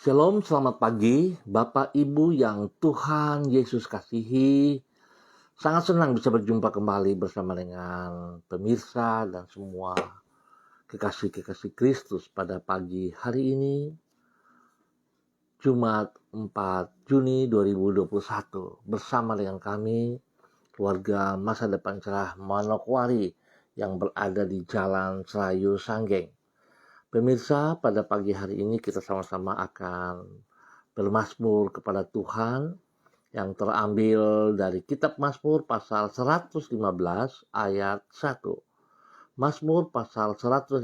Shalom, selamat pagi Bapak Ibu yang Tuhan Yesus kasihi. Sangat senang bisa berjumpa kembali bersama dengan pemirsa dan semua kekasih-kekasih Kristus pada pagi hari ini, Jumat 4 Juni 2021, bersama dengan kami, keluarga Masa Depan Cerah Manokwari yang berada di Jalan Serayu Sanggeng. Pemirsa, pada pagi hari ini kita sama-sama akan bermazmur kepada Tuhan yang terambil dari kitab Mazmur pasal 115 ayat 1. Mazmur pasal 115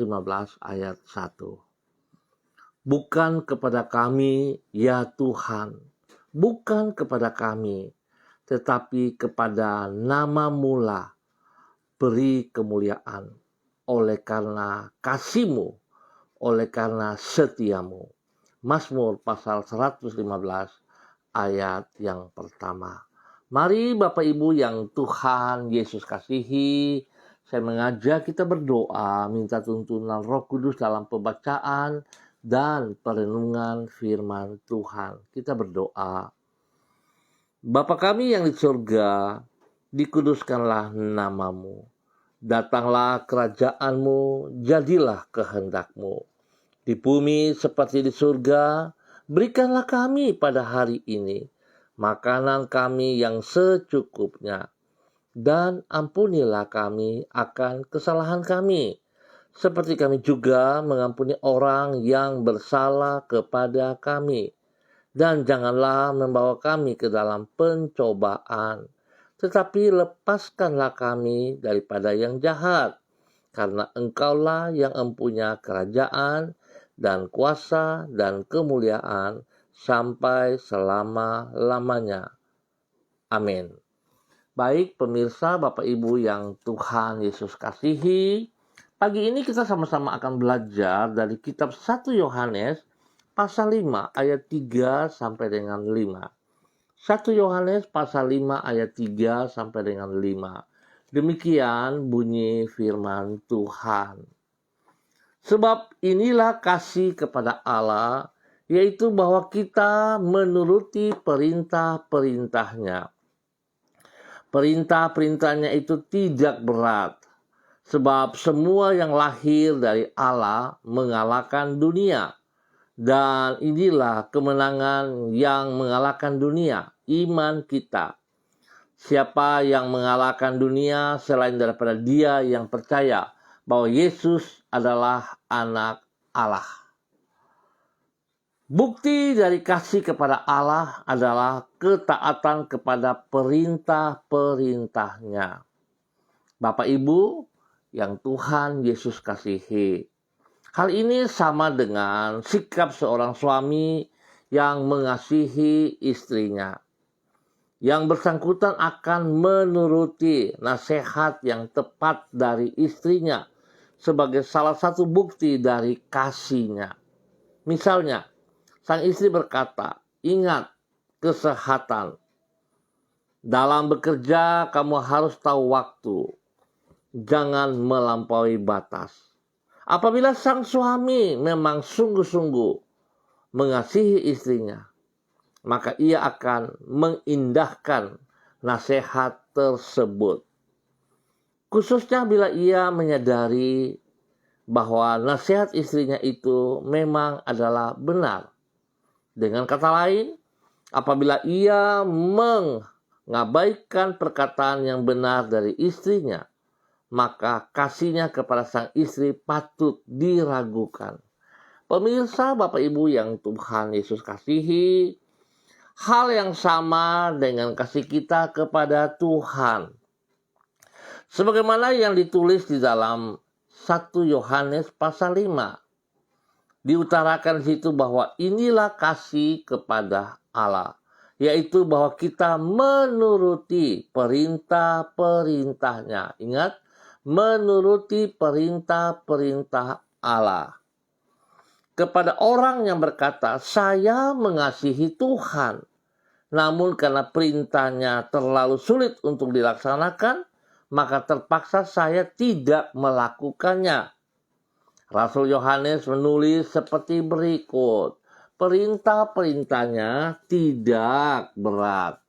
ayat 1. Bukan kepada kami, ya Tuhan, bukan kepada kami, tetapi kepada nama-Mu lah beri kemuliaan oleh karena kasih-Mu, oleh karena setiamu. Mazmur pasal 115 ayat yang pertama. Mari Bapak Ibu yang Tuhan Yesus kasihi, saya mengajak kita berdoa, minta tuntunan Roh Kudus dalam pembacaan dan perenungan firman Tuhan. Kita berdoa. Bapa kami yang di surga, dikuduskanlah nama-Mu. Datanglah kerajaan-Mu, jadilah kehendak-Mu. Di bumi seperti di surga, berikanlah kami pada hari ini makanan kami yang secukupnya. Dan ampunilah kami akan kesalahan kami, seperti kami juga mengampuni orang yang bersalah kepada kami. Dan janganlah membawa kami ke dalam pencobaan, tetapi lepaskanlah kami daripada yang jahat. Karena Engkaulah yang empunya kerajaan dan kuasa dan kemuliaan sampai selama-lamanya. Amin. Baik pemirsa, Bapak Ibu yang Tuhan Yesus kasihi, pagi ini kita sama-sama akan belajar dari kitab 1 Yohanes pasal 5 ayat 3 sampai dengan 5. 1 Yohanes pasal 5 ayat 3 sampai dengan 5. Demikian bunyi firman Tuhan. Sebab inilah kasih kepada Allah, yaitu bahwa kita menuruti perintah-perintahnya. Perintah-perintahnya itu tidak berat, sebab semua yang lahir dari Allah mengalahkan dunia. Dan inilah kemenangan yang mengalahkan dunia, iman kita. Siapa yang mengalahkan dunia selain daripada dia yang percaya bahwa Yesus adalah anak Allah. Bukti dari kasih kepada Allah adalah ketaatan kepada perintah-perintahnya. Bapak Ibu yang Tuhan Yesus kasihi, hal ini sama dengan sikap seorang suami yang mengasihi istrinya. Yang bersangkutan akan menuruti nasihat yang tepat dari istrinya sebagai salah satu bukti dari kasihnya. Misalnya, sang istri berkata, "Ingat kesehatan. Dalam bekerja kamu harus tahu waktu. Jangan melampaui batas." Apabila sang suami memang sungguh-sungguh mengasihi istrinya, maka ia akan mengindahkan nasihat tersebut. Khususnya bila ia menyadari bahwa nasihat istrinya itu memang adalah benar. Dengan kata lain, apabila ia mengabaikan perkataan yang benar dari istrinya, maka kasihnya kepada sang istri patut diragukan. Pemirsa, Bapak Ibu yang Tuhan Yesus kasihi, hal yang sama dengan kasih kita kepada Tuhan. Sebagaimana yang ditulis di dalam 1 Yohanes pasal 5. Diutarakan di situ bahwa inilah kasih kepada Allah, yaitu bahwa kita menuruti perintah-perintahnya. Ingat, menuruti perintah-perintah Allah. Kepada orang yang berkata, "Saya mengasihi Tuhan," namun karena perintahnya terlalu sulit untuk dilaksanakan, maka terpaksa saya tidak melakukannya. Rasul Yohanes menulis seperti berikut, perintah-perintahnya tidak berat.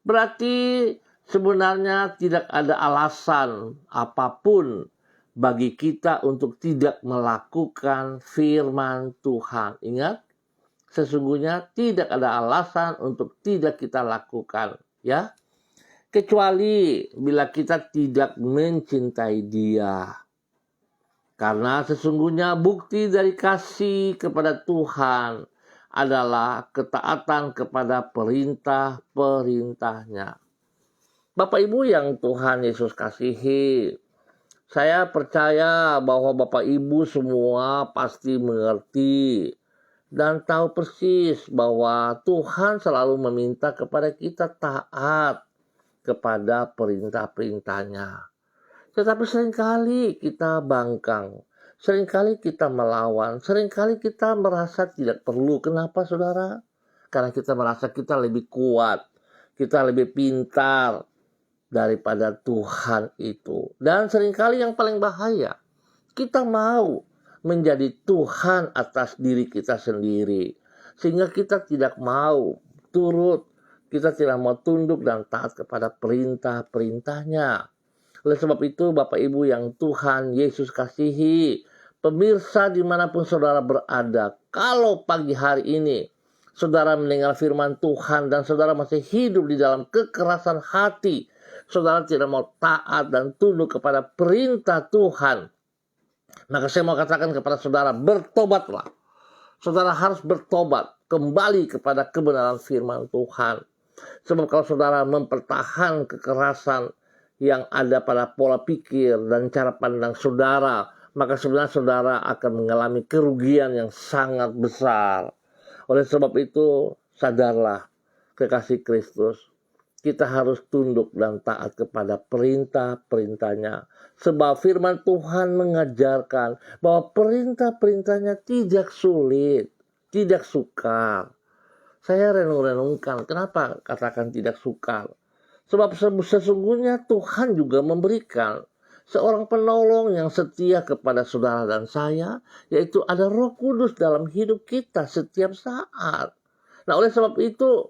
Berarti sebenarnya tidak ada alasan apapun bagi kita untuk tidak melakukan firman Tuhan. Ingat, sesungguhnya tidak ada alasan untuk tidak kita lakukan, ya. Kecuali bila kita tidak mencintai Dia. Karena sesungguhnya bukti dari kasih kepada Tuhan adalah ketaatan kepada perintah-perintahnya. Bapak Ibu yang Tuhan Yesus kasihi, saya percaya bahwa Bapak Ibu semua pasti mengerti dan tahu persis bahwa Tuhan selalu meminta kepada kita taat kepada perintah-perintahnya. Tetapi seringkali kita bangkang, seringkali kita melawan, seringkali kita merasa tidak perlu. Kenapa saudara? Karena kita merasa kita lebih kuat, kita lebih pintar daripada Tuhan itu. Dan seringkali yang paling bahaya, kita mau menjadi Tuhan atas diri kita sendiri. Sehingga kita tidak mau turut, kita tidak mau tunduk dan taat kepada perintah-perintahnya. Oleh sebab itu Bapak Ibu yang Tuhan Yesus kasihi, pemirsa dimanapun saudara berada, kalau pagi hari ini saudara mendengar firman Tuhan dan saudara masih hidup di dalam kekerasan hati, saudara tidak mau taat dan tunduk kepada perintah Tuhan, maka saya mau katakan kepada saudara, bertobatlah. Saudara harus bertobat kembali kepada kebenaran firman Tuhan. Sebab kalau saudara mempertahankan kekerasan yang ada pada pola pikir dan cara pandang saudara, maka sebenarnya saudara akan mengalami kerugian yang sangat besar. Oleh sebab itu, sadarlah kekasih Kristus, kita harus tunduk dan taat kepada perintah-perintahnya. Sebab firman Tuhan mengajarkan bahwa perintah-perintahnya tidak sulit, tidak sukar. Saya renung-renungkan, kenapa katakan tidak sukar? Sebab sesungguhnya Tuhan juga memberikan seorang penolong yang setia kepada saudara dan saya, yaitu ada Roh Kudus dalam hidup kita setiap saat. Nah, oleh sebab itu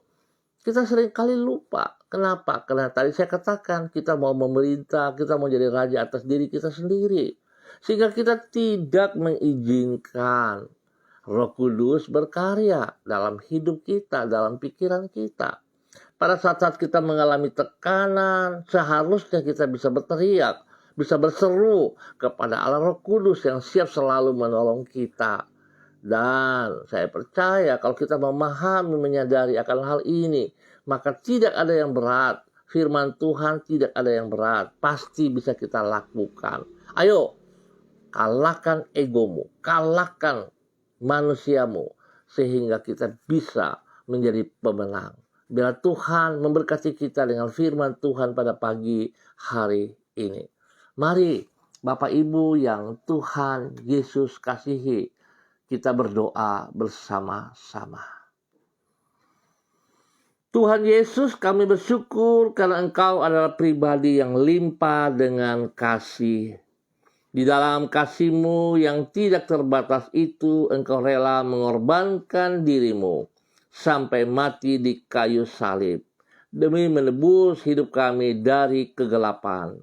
kita seringkali lupa. Kenapa? Karena tadi saya katakan kita mau memerintah, kita mau jadi raja atas diri kita sendiri. Sehingga kita tidak mengizinkan Roh Kudus berkarya dalam hidup kita, dalam pikiran kita. Pada saat-saat kita mengalami tekanan, seharusnya kita bisa berteriak, bisa berseru kepada Allah Roh Kudus yang siap selalu menolong kita. Dan saya percaya kalau kita memahami, menyadari akan hal ini, maka tidak ada yang berat. Firman Tuhan tidak ada yang berat. Pasti bisa kita lakukan. Ayo, kalahkan egomu, kalahkan manusiamu, sehingga kita bisa menjadi pemenang. Biar Tuhan memberkati kita dengan firman Tuhan pada pagi hari ini. Mari Bapak Ibu yang Tuhan Yesus kasihi, kita berdoa bersama-sama. Tuhan Yesus, kami bersyukur karena Engkau adalah pribadi yang limpah dengan kasih. Di dalam kasih-Mu yang tidak terbatas itu, Engkau rela mengorbankan diri-Mu sampai mati di kayu salib demi menebus hidup kami dari kegelapan.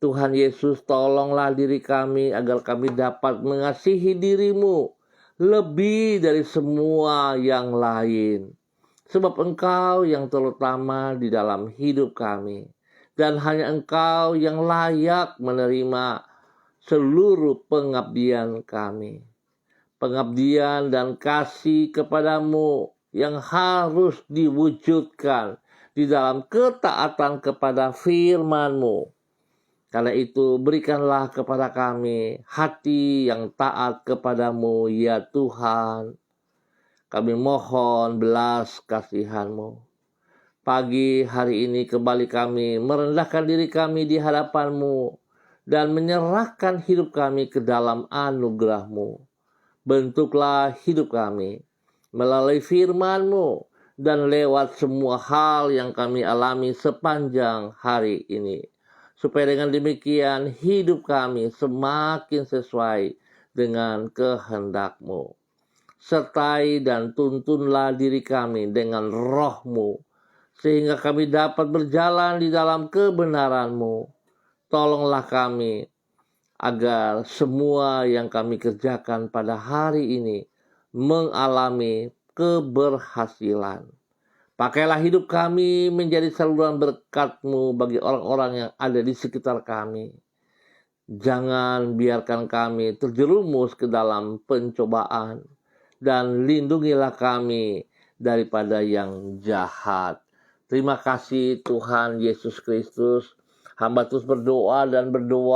Tuhan Yesus, tolonglah diri kami agar kami dapat mengasihi diri-Mu lebih dari semua yang lain. Sebab Engkau yang terutama di dalam hidup kami. Dan hanya Engkau yang layak menerima seluruh pengabdian kami. Pengabdian dan kasih kepadamu yang harus diwujudkan di dalam ketaatan kepada firman-Mu. Karena itu berikanlah kepada kami hati yang taat kepadamu ya Tuhan. Kami mohon belas kasihan-Mu. Pagi hari ini kembali kami merendahkan diri kami di hadapan-Mu dan menyerahkan hidup kami ke dalam anugerah-Mu. Bentuklah hidup kami melalui firman-Mu dan lewat semua hal yang kami alami sepanjang hari ini. Supaya dengan demikian hidup kami semakin sesuai dengan kehendak-Mu. Sertai dan tuntunlah diri kami dengan roh-Mu, sehingga kami dapat berjalan di dalam kebenaran-Mu. Tolonglah kami agar semua yang kami kerjakan pada hari ini mengalami keberhasilan. Pakailah hidup kami menjadi saluran berkat-Mu bagi orang-orang yang ada di sekitar kami. Jangan biarkan kami terjerumus ke dalam pencobaan, dan lindungilah kami daripada yang jahat. Terima kasih Tuhan Yesus Kristus. Hamba terus berdoa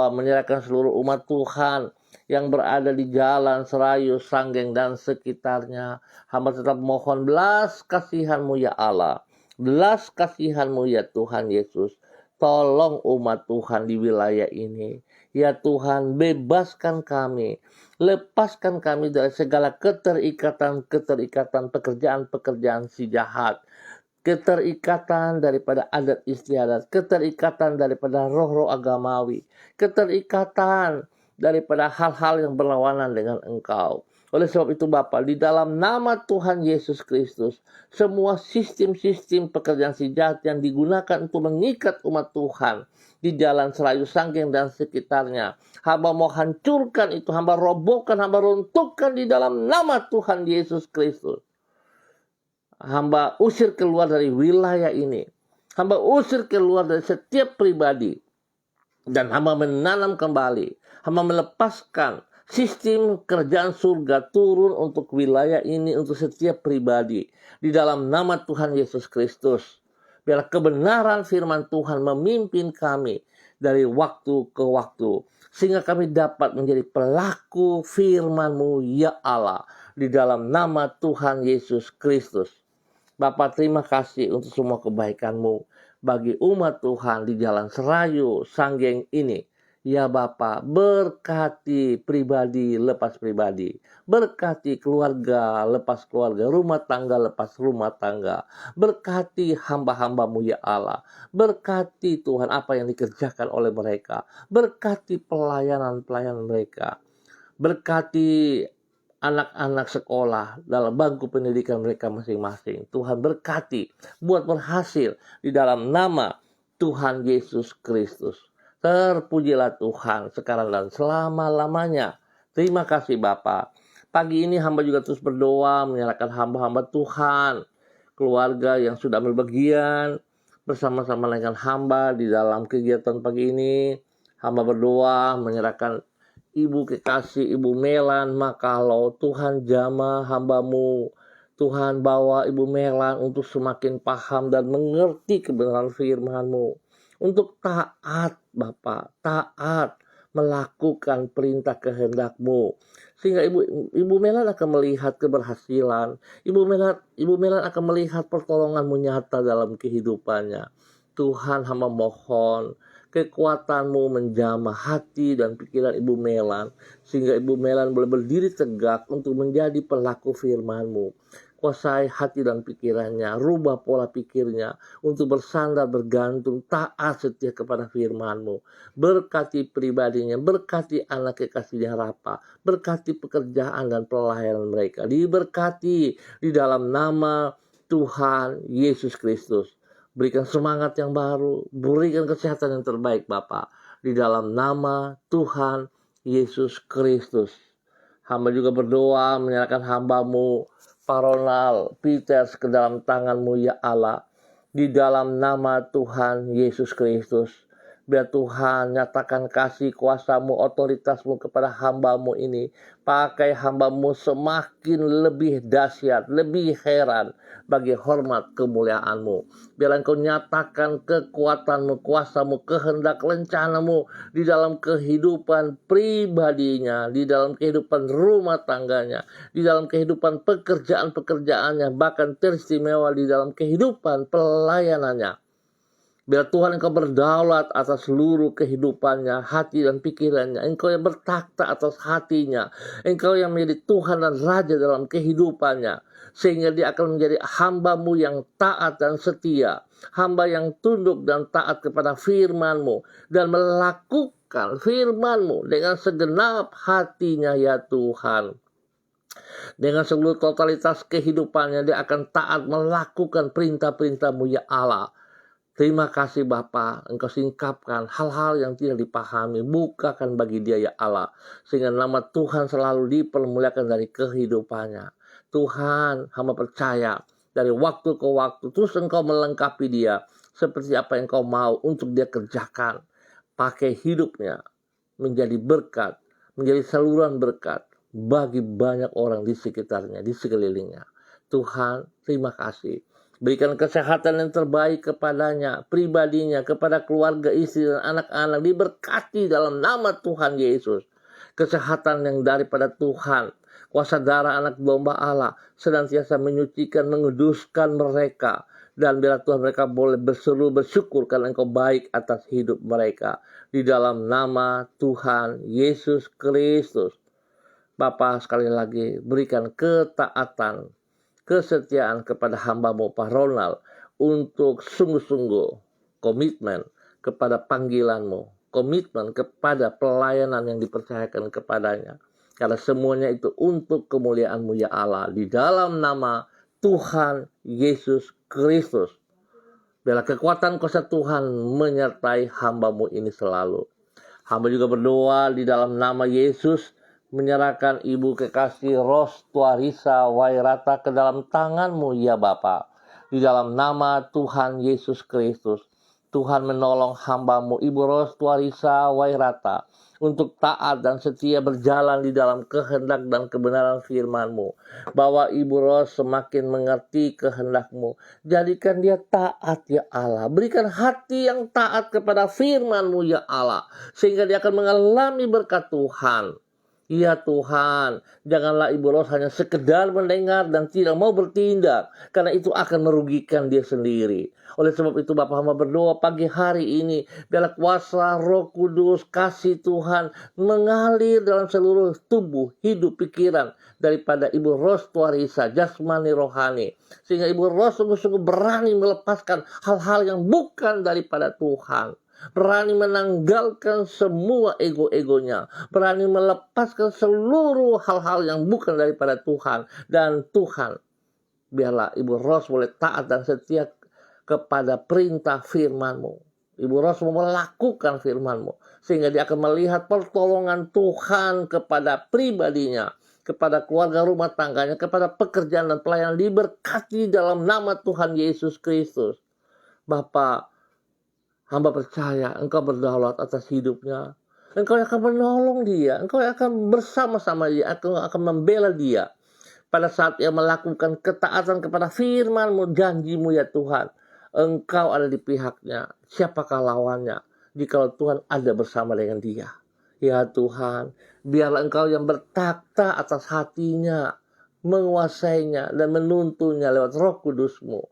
menyerahkan seluruh umat Tuhan yang berada di Jalan Serayu, Sanggeng dan sekitarnya. Hamba tetap mohon belas kasihan-Mu ya Allah, belas kasihan-Mu ya Tuhan Yesus. Tolong umat Tuhan di wilayah ini. Ya Tuhan, bebaskan kami, lepaskan kami dari segala keterikatan pekerjaan-pekerjaan si jahat, keterikatan daripada adat istiadat, keterikatan daripada roh-roh agamawi, keterikatan daripada hal-hal yang berlawanan dengan Engkau. Oleh sebab itu Bapa, di dalam nama Tuhan Yesus Kristus, semua sistem-sistem pekerjaan si jahat yang digunakan untuk mengikat umat Tuhan di Jalan Serayu, Sanggeng dan sekitarnya, hamba mau hancurkan itu, hamba robohkan, hamba runtuhkan di dalam nama Tuhan Yesus Kristus. Hamba usir keluar dari wilayah ini, hamba usir keluar dari setiap pribadi, dan hamba menanam kembali, hamba melepaskan sistem kerjaan surga turun untuk wilayah ini, untuk setiap pribadi. Di dalam nama Tuhan Yesus Kristus, biarlah kebenaran firman Tuhan memimpin kami dari waktu ke waktu, sehingga kami dapat menjadi pelaku firman-Mu ya Allah, di dalam nama Tuhan Yesus Kristus. Bapa, terima kasih untuk semua kebaikan-Mu bagi umat Tuhan di Jalan Serayu, Sanggeng ini. Ya Bapa, berkati pribadi lepas pribadi, berkati keluarga lepas keluarga, rumah tangga lepas rumah tangga, berkati hamba-hamba-Mu ya Allah, berkati Tuhan apa yang dikerjakan oleh mereka, berkati pelayanan-pelayanan mereka, berkati anak-anak sekolah dalam bangku pendidikan mereka masing-masing. Tuhan berkati, buat berhasil di dalam nama Tuhan Yesus Kristus. Terpujilah Tuhan sekarang dan selama-lamanya. Terima kasih Bapa. Pagi ini hamba juga terus berdoa menyerahkan hamba-hamba Tuhan, keluarga yang sudah ambil bagian bersama-sama dengan hamba di dalam kegiatan pagi ini. Hamba berdoa menyerahkan Ibu kekasih, Ibu Melan Makalo. Tuhan jamah hamba-Mu, Tuhan bawa Ibu Melan untuk semakin paham dan mengerti kebenaran firman-Mu, untuk taat Bapa, taat melakukan perintah kehendak-Mu, sehingga Ibu Melan akan melihat keberhasilan. Ibu Melan akan melihat pertolongan-Mu nyata dalam kehidupannya. Tuhan, hamba mohon kekuatan-Mu menjamah hati dan pikiran Ibu Melan, sehingga Ibu Melan boleh berdiri tegak untuk menjadi pelaku firman-Mu. Kuasai hati dan pikirannya, rubah pola pikirnya untuk bersandar, bergantung, taat setia kepada firman-Mu. Berkati pribadinya, berkati anak kekasihnya Rapa, berkati pekerjaan dan pelayanan mereka. Diberkati di dalam nama Tuhan Yesus Kristus. Berikan semangat yang baru, berikan kesehatan yang terbaik Bapa, di dalam nama Tuhan Yesus Kristus. Hamba juga berdoa menyerahkan hamba-Mu Pak Ronald Peters ke dalam tangan-Mu ya Allah, di dalam nama Tuhan Yesus Kristus. Biar Tuhan nyatakan kasih kuasa-Mu, otoritas-Mu kepada hamba-Mu ini. Pakai hamba-Mu semakin lebih dahsyat, lebih heran bagi hormat kemuliaan-Mu. Biar Engkau nyatakan kekuatan-Mu, kuasa-Mu, kehendak rencana-Mu di dalam kehidupan pribadinya, di dalam kehidupan rumah tangganya, di dalam kehidupan pekerjaan-pekerjaannya, bahkan teristimewa di dalam kehidupan pelayanannya. Biar Tuhan Engkau berdaulat atas seluruh kehidupannya, hati dan pikirannya. Engkau yang bertakhta atas hatinya. Engkau yang menjadi Tuhan dan Raja dalam kehidupannya. Sehingga dia akan menjadi hamba-Mu yang taat dan setia. Hamba yang tunduk dan taat kepada firman-Mu. Dan melakukan firman-Mu dengan segenap hatinya ya Tuhan. Dengan seluruh totalitas kehidupannya, dia akan taat melakukan perintah-perintah-Mu ya Allah. Terima kasih Bapa, Engkau singkapkan hal-hal yang tidak dipahami, bukakan bagi dia ya Allah, sehingga nama Tuhan selalu dipermuliakan dari kehidupannya. Tuhan, hamba percaya dari waktu ke waktu terus Engkau melengkapi dia seperti apa yang Engkau mau untuk dia kerjakan. Pakai hidupnya menjadi berkat, menjadi saluran berkat bagi banyak orang di sekitarnya, di sekelilingnya. Tuhan, terima kasih. Berikan kesehatan yang terbaik kepadanya, pribadinya, kepada keluarga, istri, dan anak-anak. Diberkati dalam nama Tuhan Yesus. Kesehatan yang daripada Tuhan. Kuasa darah anak domba Allah senantiasa menyucikan, menguduskan mereka. Dan biar Tuhan mereka boleh berseru, bersyukur karena Engkau baik atas hidup mereka. Di dalam nama Tuhan Yesus Kristus. Bapa, sekali lagi berikan ketaatan, kesetiaan kepada hamba-Mu Pak Ronald untuk sungguh-sungguh komitmen kepada panggilan-Mu, komitmen kepada pelayanan yang dipercayakan kepadanya. Karena semuanya itu untuk kemuliaan-Mu ya Allah, di dalam nama Tuhan Yesus Kristus. Biarlah kekuatan kuasa Tuhan menyertai hamba-Mu ini selalu. Hamba juga berdoa di dalam nama Yesus, menyerahkan Ibu kekasih Ros Tuarisa Wairata ke dalam tangan-Mu ya Bapa. Di dalam nama Tuhan Yesus Kristus, Tuhan menolong hamba-Mu Ibu Ros Tuarisa Wairata untuk taat dan setia berjalan di dalam kehendak dan kebenaran firman-Mu. Bahwa Ibu Ros semakin mengerti kehendak-Mu. Jadikan dia taat ya Allah. Berikan hati yang taat kepada firman-Mu ya Allah. Sehingga dia akan mengalami berkat Tuhan. Ya Tuhan, janganlah Ibu Ros hanya sekedar mendengar dan tidak mau bertindak, karena itu akan merugikan dia sendiri. Oleh sebab itu Bapak hamba berdoa pagi hari ini, biarlah kuasa Roh Kudus, kasih Tuhan mengalir dalam seluruh tubuh, hidup, pikiran daripada Ibu Ros Tuarisa, jasmani rohani. Sehingga Ibu Ros sungguh-sungguh berani melepaskan hal-hal yang bukan daripada Tuhan. Berani menanggalkan semua ego-egonya. Berani melepaskan seluruh hal-hal yang bukan daripada Tuhan. Dan Tuhan, biarlah Ibu Ros boleh taat dan setia kepada perintah firman-Mu. Ibu Ros mau melakukan firman-Mu. Sehingga dia akan melihat pertolongan Tuhan kepada pribadinya, kepada keluarga rumah tangganya, kepada pekerjaan dan pelayanan, diberkati dalam nama Tuhan Yesus Kristus. Bapa, hamba percaya Engkau berdaulat atas hidupnya. Engkau akan menolong dia. Engkau akan bersama-sama dia. Engkau akan membela dia. Pada saat ia melakukan ketaatan kepada firman-Mu, janji-Mu ya Tuhan. Engkau ada di pihaknya. Siapakah lawannya? Jikalau Tuhan ada bersama dengan dia. Ya Tuhan, biarlah Engkau yang bertakhta atas hatinya, menguasainya dan menuntunnya lewat Roh Kudus-Mu.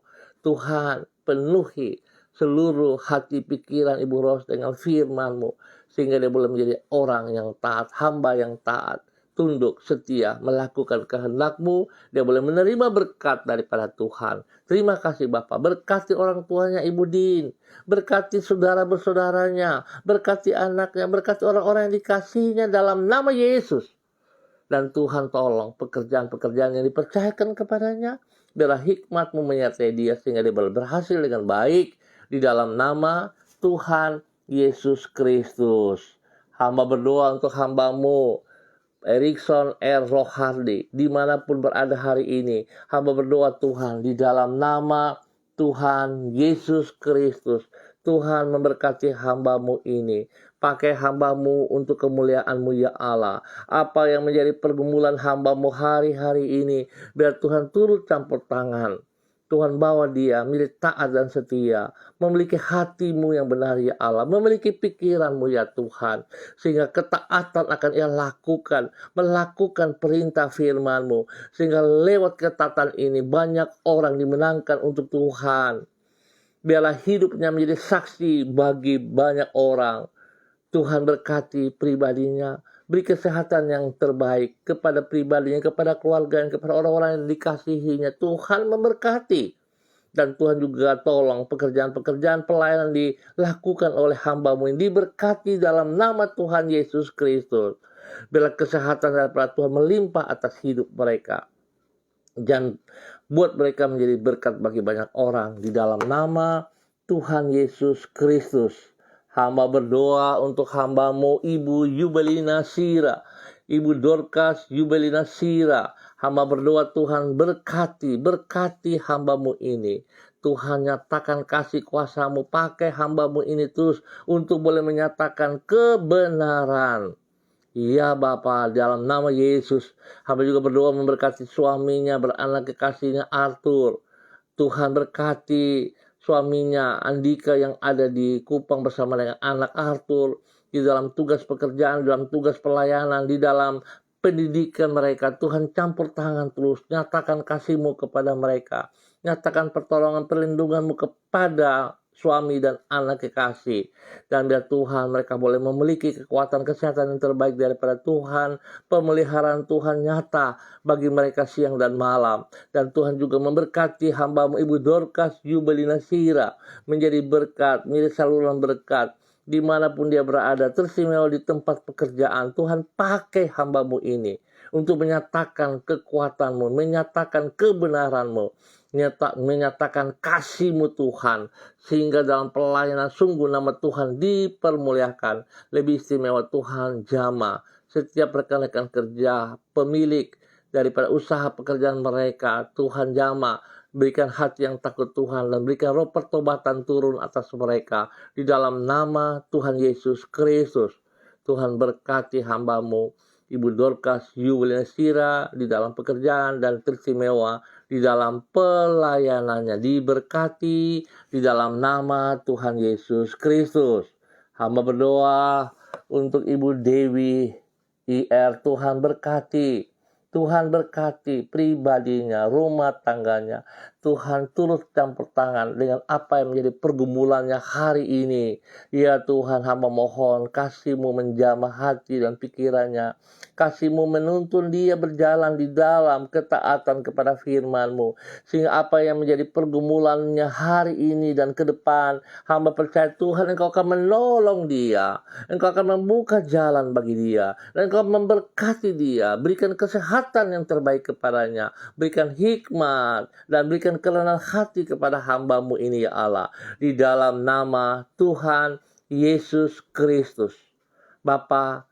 Tuhan, penuhi seluruh hati pikiran Ibu Ros dengan firman-Mu, sehingga dia boleh menjadi orang yang taat, hamba yang taat, tunduk, setia, melakukan kehendak-Mu. Dia boleh menerima berkat daripada Tuhan. Terima kasih Bapak. Berkati orang tuanya Ibu Din, berkati saudara bersaudaranya, berkati anaknya, berkati orang-orang yang dikasihinya dalam nama Yesus. Dan Tuhan tolong pekerjaan-pekerjaan yang dipercayakan kepadanya, biarlah hikmat-Mu menyertai dia sehingga dia boleh berhasil dengan baik. Di dalam nama Tuhan Yesus Kristus. Hamba berdoa untuk hamba-Mu Erikson R. Rohardi, dimanapun berada hari ini. Hamba berdoa Tuhan, di dalam nama Tuhan Yesus Kristus. Tuhan memberkati hamba-Mu ini. Pakai hamba-Mu untuk kemuliaan-Mu ya Allah. Apa yang menjadi pergumulan hamba-Mu hari-hari ini, biar Tuhan turut campur tangan. Tuhan bawa dia milik taat dan setia, memiliki hati-Mu yang benar ya Allah, memiliki pikiran-Mu ya Tuhan, sehingga ketaatan akan ia lakukan, melakukan perintah firman-Mu, sehingga lewat ketaatan ini banyak orang dimenangkan untuk Tuhan. Biarlah hidupnya menjadi saksi bagi banyak orang. Tuhan berkati pribadinya, beri kesehatan yang terbaik kepada pribadinya, kepada keluarganya, kepada orang-orang yang dikasihinya. Tuhan memberkati. Dan Tuhan juga tolong pekerjaan-pekerjaan pelayanan dilakukan oleh hamba-Mu yang diberkati dalam nama Tuhan Yesus Kristus. Biarlah kesehatan daripada Tuhan melimpah atas hidup mereka. Dan buat mereka menjadi berkat bagi banyak orang. Di dalam nama Tuhan Yesus Kristus, hamba berdoa untuk hambamu Ibu Yubelina Sira, Ibu Dorcas Yubelina Sira. Hamba berdoa Tuhan berkati hambamu ini. Tuhan nyatakan kasih kuasamu, pakai hambamu ini terus untuk boleh menyatakan kebenaran. Ya Bapa, dalam nama Yesus, hamba juga berdoa memberkati suaminya, beranak kekasihnya Arthur. Tuhan berkati suaminya Andika yang ada di Kupang bersama dengan anak Arthur, di dalam tugas pekerjaan, dalam tugas pelayanan, di dalam pendidikan mereka. Tuhan campur tangan terus, nyatakan kasih-Mu kepada mereka, nyatakan pertolongan perlindungan-Mu kepada suami dan anak kekasih. Dan biar Tuhan mereka boleh memiliki kekuatan kesehatan yang terbaik daripada Tuhan. Pemeliharaan Tuhan nyata bagi mereka siang dan malam. Dan Tuhan juga memberkati hambamu Ibu Dorcas Yubelina Sira menjadi berkat, menjadi saluran berkat dimanapun dia berada, teristimewa di tempat pekerjaan. Tuhan pakai hambamu ini untuk menyatakan kekuatan-Mu, menyatakan kebenaran-Mu, menyatakan kasih-Mu Tuhan, sehingga dalam pelayanan sungguh nama Tuhan dipermuliakan. Lebih istimewa Tuhan jama setiap rekan-rekan kerja, pemilik daripada usaha pekerjaan mereka. Tuhan jama, berikan hati yang takut Tuhan dan berikan roh pertobatan turun atas mereka. Di dalam nama Tuhan Yesus Kristus, Tuhan berkati hambamu Ibu Dorcas Yubelina Sira di dalam pekerjaan dan teristimewa di dalam pelayanannya. Diberkati di dalam nama Tuhan Yesus Kristus. Hamba berdoa untuk Ibu Dewi IR, Tuhan berkati. Tuhan berkati pribadinya, rumah tangganya. Tuhan turut campur tangan dengan apa yang menjadi pergumulannya hari ini. Ya Tuhan, hamba mohon kasih-Mu menjamah hati dan pikirannya. Kasih-Mu menuntun dia berjalan di dalam ketaatan kepada firman-Mu. Sehingga apa yang menjadi pergumulannya hari ini dan ke depan, hamba percaya Tuhan Engkau akan menolong dia. Engkau akan membuka jalan bagi dia. Dan Engkau memberkati dia. Berikan kesehatan yang terbaik kepadanya. Berikan hikmat dan berikan kerenan hati kepada hamba-Mu ini ya Allah. Di dalam nama Tuhan Yesus Kristus. Bapa,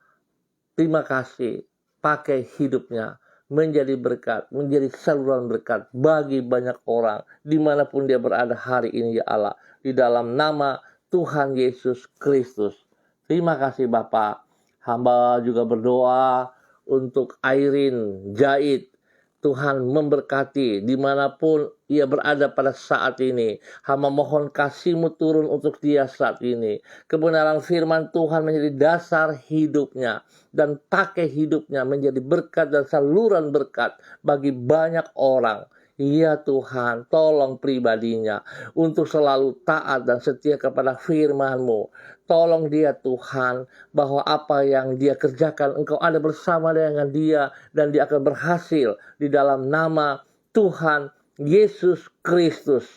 terima kasih, pakai hidupnya menjadi berkat, menjadi saluran berkat bagi banyak orang dimanapun dia berada hari ini ya Allah. Di dalam nama Tuhan Yesus Kristus. Terima kasih Bapak. Hamba juga berdoa untuk Airin Jahid. Tuhan memberkati dimanapun ia berada pada saat ini. Hamba mohon kasih-Mu turun untuk dia saat ini. Kebenaran firman Tuhan menjadi dasar hidupnya. Dan pakai hidupnya menjadi berkat dan saluran berkat bagi banyak orang. Ya Tuhan, tolong pribadinya untuk selalu taat dan setia kepada firman-Mu. Tolong dia Tuhan, bahwa apa yang dia kerjakan Engkau ada bersama dengan dia dan dia akan berhasil di dalam nama Tuhan Yesus Kristus.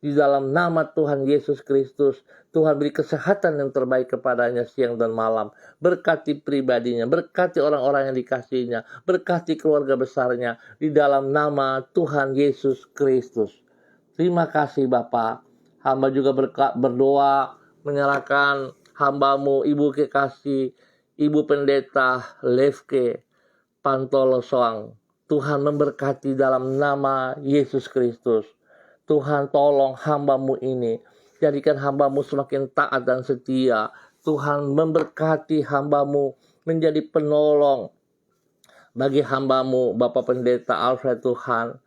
Di dalam nama Tuhan Yesus Kristus, Tuhan beri kesehatan yang terbaik kepadanya siang dan malam. Berkati pribadinya, berkati orang-orang yang dikasihinya, berkati keluarga besarnya di dalam nama Tuhan Yesus Kristus. Terima kasih Bapak. Hamba juga berdoa menyerahkan hamba-Mu Ibu kekasih, Ibu Pendeta Levke Pantolosoang. Tuhan memberkati dalam nama Yesus Kristus. Tuhan tolong hamba-Mu ini. Jadikan hamba-Mu semakin taat dan setia. Tuhan memberkati hamba-Mu menjadi penolong bagi hamba-Mu Bapak Pendeta Alfred Tuhan.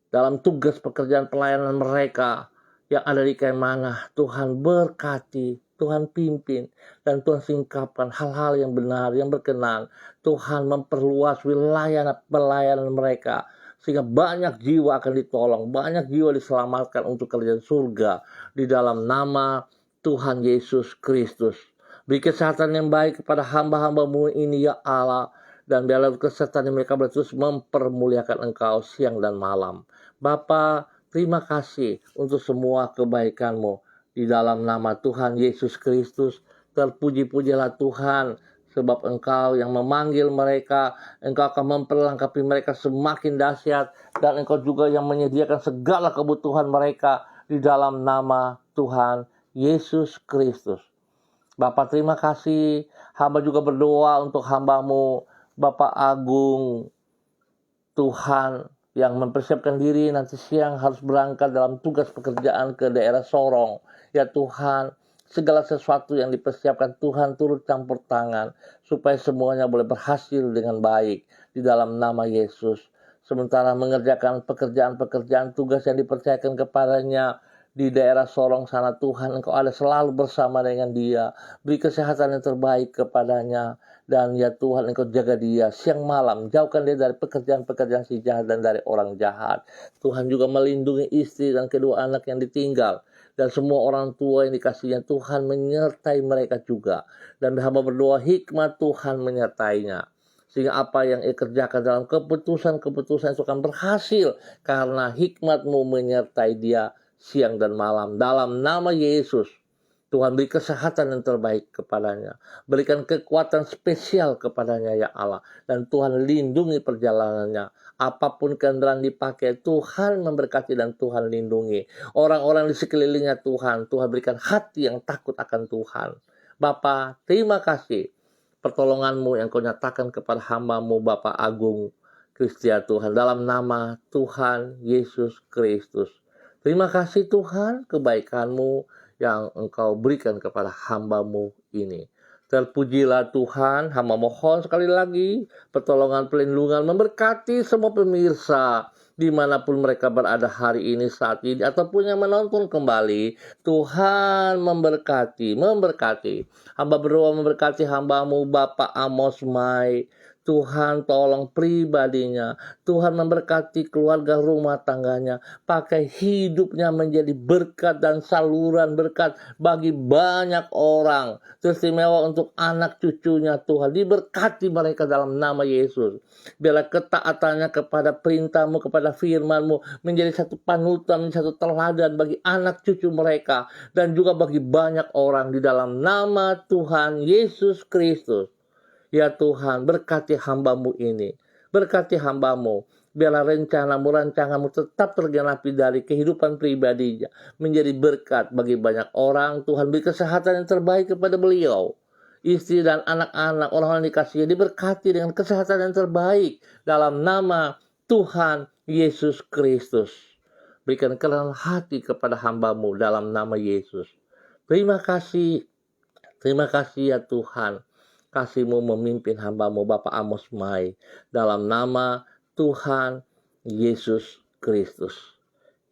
Dalam tugas pekerjaan pelayanan mereka yang ada di Kemana, Tuhan berkati, Tuhan pimpin, dan Tuhan singkapkan hal-hal yang benar, yang berkenan. Tuhan memperluas wilayah pelayanan mereka, sehingga banyak jiwa akan ditolong, banyak jiwa diselamatkan untuk kerajaan surga. Di dalam nama Tuhan Yesus Kristus. Beri kesehatan yang baik kepada hamba-hamba-Mu ini ya Allah. Dan biarlah kesehatan yang mereka terus mempermuliakan Engkau siang dan malam. Bapa, terima kasih untuk semua kebaikan-Mu. Di dalam nama Tuhan Yesus Kristus, terpuji-pujilah Tuhan sebab Engkau yang memanggil mereka, Engkau akan memperlengkapi mereka semakin dahsyat, dan Engkau juga yang menyediakan segala kebutuhan mereka di dalam nama Tuhan Yesus Kristus. Bapak terima kasih, hamba juga berdoa untuk hamba-Mu, Bapak Agung, Tuhan yang mempersiapkan diri nanti siang harus berangkat dalam tugas pekerjaan ke daerah Sorong. Ya Tuhan, segala sesuatu yang dipersiapkan Tuhan turut campur tangan supaya semuanya boleh berhasil dengan baik di dalam nama Yesus. Sementara mengerjakan pekerjaan-pekerjaan tugas yang dipercayakan kepadanya di daerah Sorong sana, Tuhan Engkau ada selalu bersama dengan dia. Beri kesehatan yang terbaik kepadanya. Dan ya Tuhan Engkau jaga dia siang malam. Jauhkan dia dari pekerjaan-pekerjaan si jahat dan dari orang jahat. Tuhan juga melindungi istri dan kedua anak yang ditinggal. Dan semua orang tua yang dikasihnya, Tuhan menyertai mereka juga. Dan hamba berdoa hikmat Tuhan menyertainya. Sehingga apa yang ia kerjakan dalam keputusan-keputusan itu akan berhasil. Karena hikmat-Mu menyertai dia siang dan malam. Dalam nama Yesus, Tuhan beri kesehatan yang terbaik kepadanya. Berikan kekuatan spesial kepadanya ya Allah. Dan Tuhan lindungi perjalanannya. Apapun kendaraan dipakai, Tuhan memberkati dan Tuhan lindungi. Orang-orang di sekelilingnya Tuhan berikan hati yang takut akan Tuhan. Bapa, terima kasih. Pertolongan-Mu yang Kau nyatakan kepada hamba-Mu Bapak Agung Kristia Tuhan. Dalam nama Tuhan Yesus Kristus. Terima kasih Tuhan, kebaikan-Mu yang Engkau berikan kepada hamba-Mu ini. Terpujilah Tuhan, hamba mohon sekali lagi pertolongan pelindungan memberkati semua pemirsa dimanapun mereka berada hari ini, saat ini, ataupun yang menonton kembali. Tuhan memberkati. Hamba berdoa memberkati hamba-Mu Bapak Amos Mai. Tuhan tolong pribadinya. Tuhan memberkati keluarga rumah tangganya. Pakai hidupnya menjadi berkat dan saluran berkat bagi banyak orang. Teristimewa untuk anak cucunya Tuhan. Diberkati mereka dalam nama Yesus. Biarlah ketaatannya kepada perintah-Mu, kepada firman-Mu menjadi satu panutan, satu teladan bagi anak cucu mereka. Dan juga bagi banyak orang di dalam nama Tuhan Yesus Kristus. Ya Tuhan, berkati hamba-Mu ini. Berkati hamba-Mu. Biarlah rancangan-Mu tetap tergenapi dari kehidupan pribadinya. Menjadi berkat bagi banyak orang. Tuhan beri kesehatan yang terbaik kepada beliau. Istri dan anak-anak, orang-orang yang dikasihi diberkati dengan kesehatan yang terbaik. Dalam nama Tuhan Yesus Kristus. Berikan kerendahan hati kepada hamba-Mu dalam nama Yesus. Terima kasih ya Tuhan. Kasih-Mu memimpin hamba-Mu Bapak Amos Mai dalam nama Tuhan Yesus Kristus.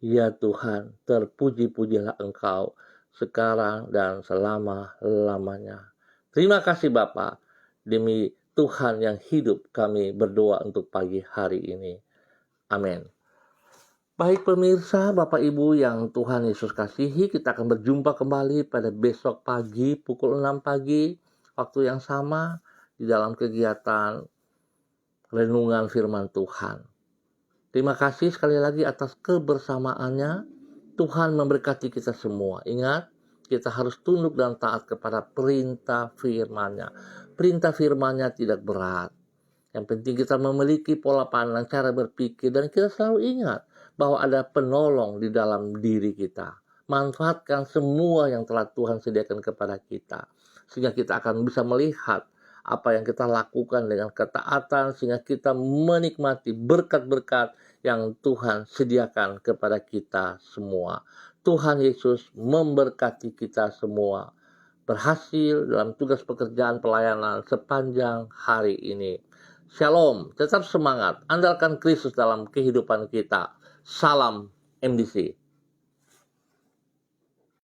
Ya Tuhan, terpuji-pujilah Engkau sekarang dan selama-lamanya. Terima kasih Bapa. Demi Tuhan yang hidup kami berdoa untuk pagi hari ini. Amin. Baik pemirsa, Bapak Ibu yang Tuhan Yesus kasihi, kita akan berjumpa kembali pada besok pagi pukul 6 pagi. Waktu yang sama di dalam kegiatan renungan firman Tuhan. Terima kasih sekali lagi atas kebersamaannya. Tuhan memberkati kita semua. Ingat, kita harus tunduk dan taat kepada perintah firman-Nya. Perintah firman-Nya tidak berat. Yang penting kita memiliki pola pandang, cara berpikir, dan kita selalu ingat bahwa ada penolong di dalam diri kita. Manfaatkan semua yang telah Tuhan sediakan kepada kita. Sehingga kita akan bisa melihat apa yang kita lakukan dengan ketaatan. Sehingga kita menikmati berkat-berkat yang Tuhan sediakan kepada kita semua. Tuhan Yesus memberkati kita semua. Berhasil dalam tugas pekerjaan pelayanan sepanjang hari ini. Shalom, tetap semangat. Andalkan Kristus dalam kehidupan kita. Salam MDC.